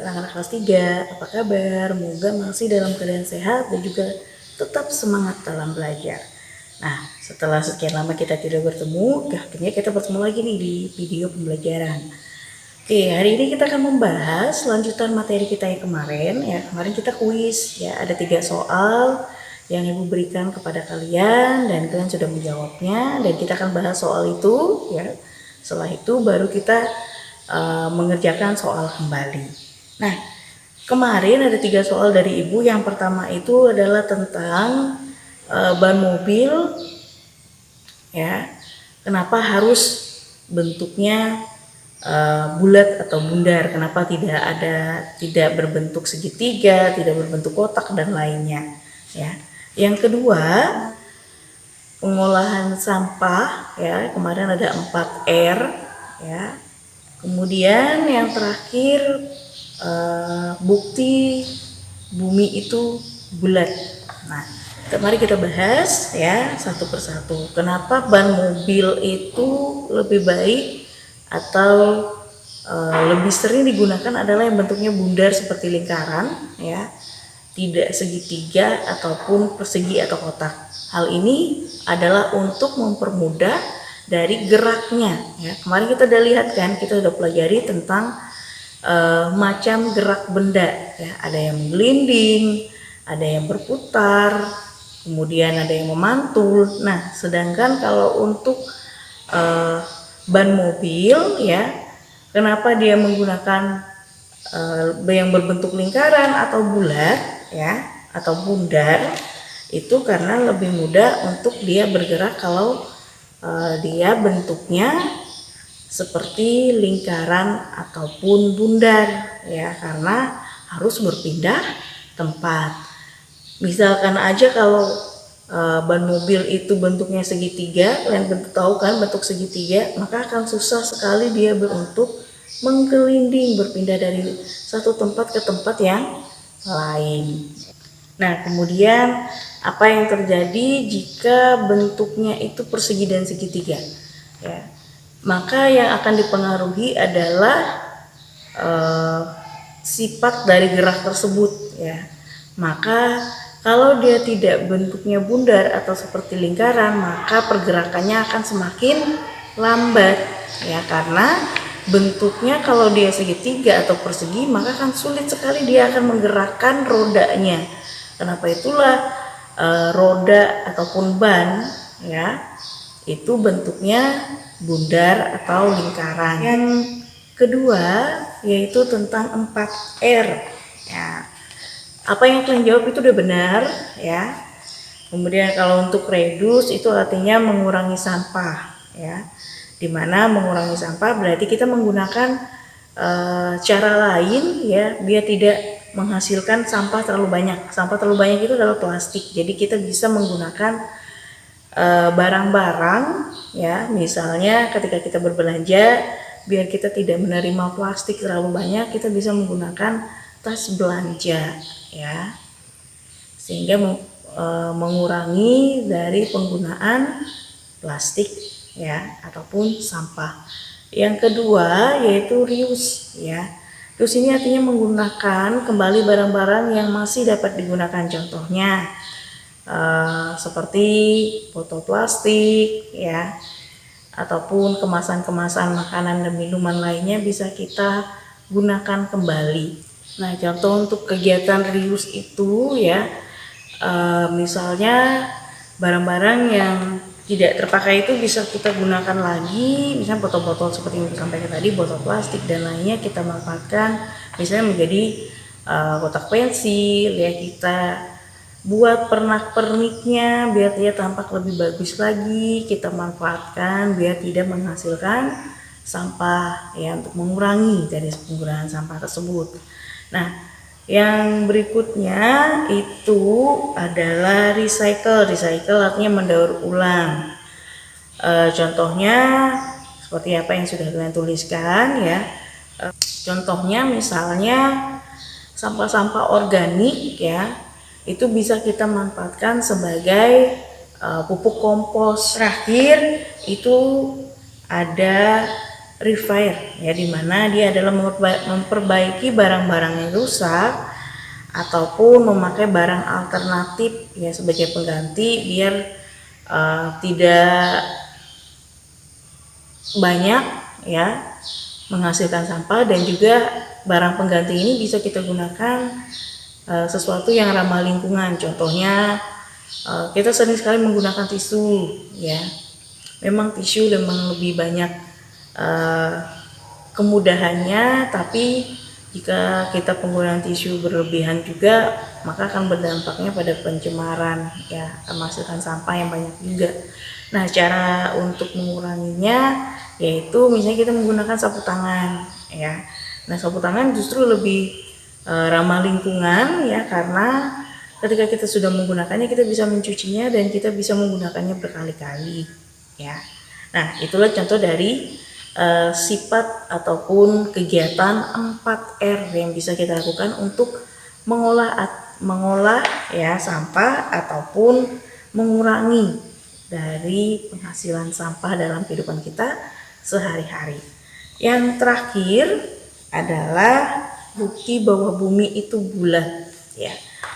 anak-anak kelas 3, apa kabar? Semoga masih dalam keadaan sehat dan juga tetap semangat dalam belajar. Nah, setelah sekian lama kita tidak bertemu, akhirnya kita bertemu lagi nih di video pembelajaran. Oke, hari ini kita akan membahas lanjutan materi kita yang kemarin. Ya, kemarin kita kuis, ya ada 3 soal yang Ibu berikan kepada kalian dan kalian sudah menjawabnya, dan kita akan bahas soal itu. Ya, setelah itu baru kita mengerjakan soal kembali. Nah, kemarin ada 3 soal dari Ibu. Yang pertama itu adalah tentang ban mobil, ya. Kenapa harus bentuknya bulat atau bundar? Kenapa tidak berbentuk segitiga, tidak berbentuk kotak dan lainnya? Ya. Yang kedua, pengolahan sampah, ya. Kemarin ada 4R, ya. Kemudian yang terakhir bukti bumi itu bulat. Nah, mari kita bahas ya satu persatu. Kenapa ban mobil itu lebih baik atau lebih sering digunakan adalah yang bentuknya bundar seperti lingkaran, ya, tidak segitiga ataupun persegi atau kotak. Hal ini adalah untuk mempermudah dari geraknya, ya. Kemarin kita udah lihat kan, kita udah pelajari tentang macam gerak benda, ya. Ada yang menggelinding, ada yang berputar, kemudian ada yang memantul. Nah, sedangkan kalau untuk ban mobil, ya, kenapa dia menggunakan yang berbentuk lingkaran atau bulat, ya, atau bundar, itu karena lebih mudah untuk dia bergerak kalau dia bentuknya seperti lingkaran ataupun bundar, ya, karena harus berpindah tempat. Misalkan aja kalau ban mobil itu bentuknya segitiga, kalian tahu kan bentuk segitiga, maka akan susah sekali dia untuk menggelinding, berpindah dari satu tempat ke tempat yang lain. Nah, kemudian apa yang terjadi jika bentuknya itu persegi dan segitiga? Ya, maka yang akan dipengaruhi adalah sifat dari gerak tersebut, ya. Maka kalau dia tidak bentuknya bundar atau seperti lingkaran, maka pergerakannya akan semakin lambat, ya, karena bentuknya kalau dia segitiga atau persegi, maka akan sulit sekali dia akan menggerakkan rodanya. Kenapa itulah roda ataupun ban, ya, itu bentuknya bundar atau lingkaran. Yang kedua yaitu tentang 4R, ya. Apa yang kalian jawab itu udah benar, ya. Kemudian kalau untuk reduce itu artinya mengurangi sampah, ya. Dimana mengurangi sampah berarti kita menggunakan cara lain, ya, biar tidak menghasilkan sampah terlalu banyak. Sampah terlalu banyak itu adalah plastik. Jadi kita bisa menggunakan barang-barang, ya, misalnya ketika kita berbelanja, biar kita tidak menerima plastik terlalu banyak, kita bisa menggunakan tas belanja, ya, sehingga mengurangi dari penggunaan plastik, ya, ataupun sampah. Yang kedua yaitu reuse, ya. Reuse ini artinya menggunakan kembali barang-barang yang masih dapat digunakan. Contohnya seperti botol plastik, ya, ataupun kemasan-kemasan makanan dan minuman lainnya bisa kita gunakan kembali. Nah, contoh untuk kegiatan reuse itu, ya, misalnya barang-barang yang tidak terpakai itu bisa kita gunakan lagi, misalnya botol-botol seperti yang disampaikan tadi, botol plastik dan lainnya kita manfaatkan, misalnya menjadi kotak pensil, ya, kita buat pernak-perniknya biar dia tampak lebih bagus lagi, kita manfaatkan biar tidak menghasilkan sampah, ya, untuk mengurangi dari penggunaan sampah tersebut. Nah, yang berikutnya itu adalah recycle. Recycle artinya mendaur ulang. Contohnya seperti apa yang sudah kalian tuliskan, ya. Contohnya misalnya sampah-sampah organik, ya, itu bisa kita manfaatkan sebagai pupuk kompos. Terakhir itu ada repair, ya, dimana dia adalah memperbaiki barang-barang yang rusak ataupun memakai barang alternatif ya sebagai pengganti biar tidak banyak ya menghasilkan sampah, dan juga barang pengganti ini bisa kita gunakan sesuatu yang ramah lingkungan. Contohnya kita sering sekali menggunakan tisu ya. Memang tisu memang lebih banyak kemudahannya, tapi jika kita penggunaan tisu berlebihan juga maka akan berdampaknya pada pencemaran ya, menghasilkan sampah yang banyak juga. Nah, cara untuk menguranginya yaitu misalnya kita menggunakan sapu tangan ya. Nah, sapu tangan justru lebih ramah lingkungan ya, karena ketika kita sudah menggunakannya kita bisa mencucinya dan kita bisa menggunakannya berkali-kali ya. Nah, itulah contoh dari sifat ataupun kegiatan 4R yang bisa kita lakukan untuk mengolah ya sampah ataupun mengurangi dari penghasilan sampah dalam kehidupan kita sehari-hari. Yang terakhir adalah bukti bahwa bumi itu bulat ya.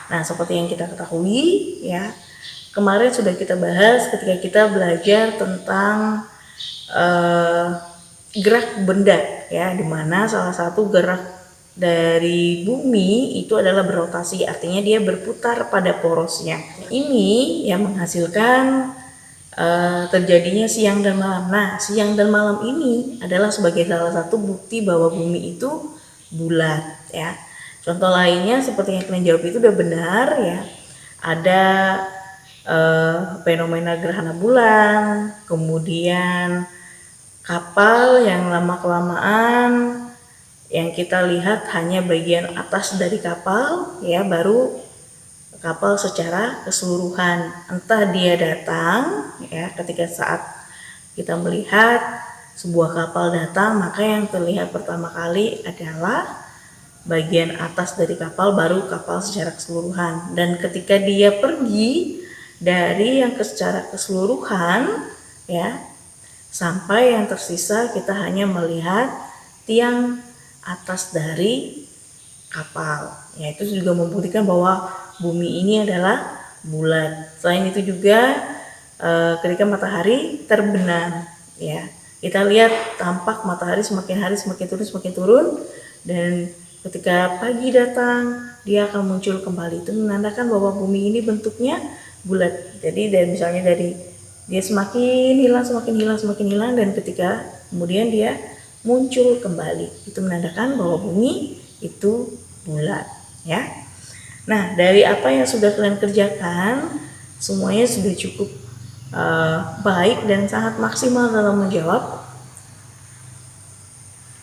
Nah, seperti yang kita ketahui ya, kemarin sudah kita bahas ketika kita belajar tentang gerak benda ya, dimana salah satu gerak dari bumi itu adalah berotasi, artinya dia berputar pada porosnya. Ini yang menghasilkan terjadinya siang dan malam. Nah, siang dan malam ini adalah sebagai salah satu bukti bahwa bumi itu bulat ya. Contoh lainnya seperti yang kalian jawab itu udah benar ya. Ada fenomena gerhana bulan, kemudian kapal yang lama-kelamaan yang kita lihat hanya bagian atas dari kapal ya, baru kapal secara keseluruhan. Entah dia datang ya, ketika saat kita melihat sebuah kapal datang, maka yang terlihat pertama kali adalah bagian atas dari kapal, baru kapal secara keseluruhan. Dan ketika dia pergi dari yang secara keseluruhan ya, sampai yang tersisa kita hanya melihat tiang atas dari kapal. Ya, itu juga membuktikan bahwa bumi ini adalah bulat. Selain itu juga ketika matahari terbenam ya, kita lihat tampak matahari semakin hari semakin turun, dan ketika pagi datang dia akan muncul kembali. Itu menandakan bahwa bumi ini bentuknya bulat. Jadi misalnya dari dia semakin hilang, dan ketika kemudian dia muncul kembali, itu menandakan bahwa bumi itu bulat ya. Nah, dari apa yang sudah kalian kerjakan, semuanya sudah cukup baik dan sangat maksimal dalam menjawab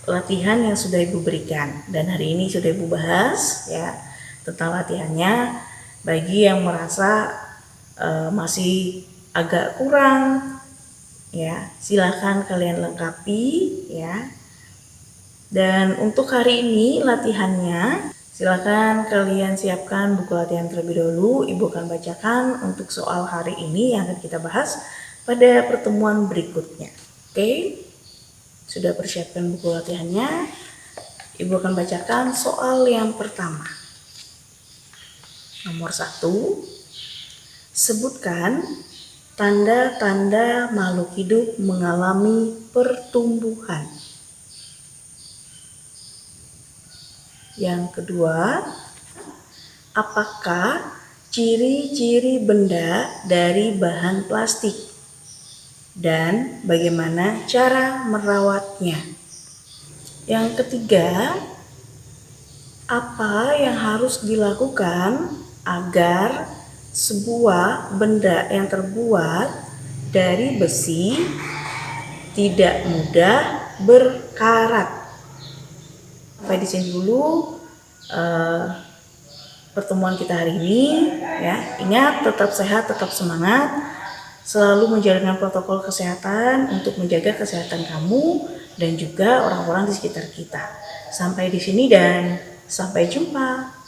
latihan yang sudah Ibu berikan. Dan hari ini sudah Ibu bahas ya tentang latihannya. Bagi yang merasa masih agak kurang ya, silakan kalian lengkapi ya. Dan untuk hari ini latihannya, silakan kalian siapkan buku latihan terlebih dahulu. Ibu akan bacakan untuk soal hari ini yang akan kita bahas pada pertemuan berikutnya. Oke, sudah persiapkan buku latihannya? Ibu akan bacakan soal yang pertama. Nomor 1, sebutkan tanda-tanda makhluk hidup mengalami pertumbuhan. Yang kedua, apakah ciri-ciri benda dari bahan plastik dan bagaimana cara merawatnya? Yang ketiga, apa yang harus dilakukan agar sebuah benda yang terbuat dari besi tidak mudah berkarat? Sampai di sini dulu pertemuan kita hari ini ya. Ingat, tetap sehat, tetap semangat, selalu menjalankan protokol kesehatan untuk menjaga kesehatan kamu dan juga orang-orang di sekitar kita. Sampai di sini dan sampai jumpa.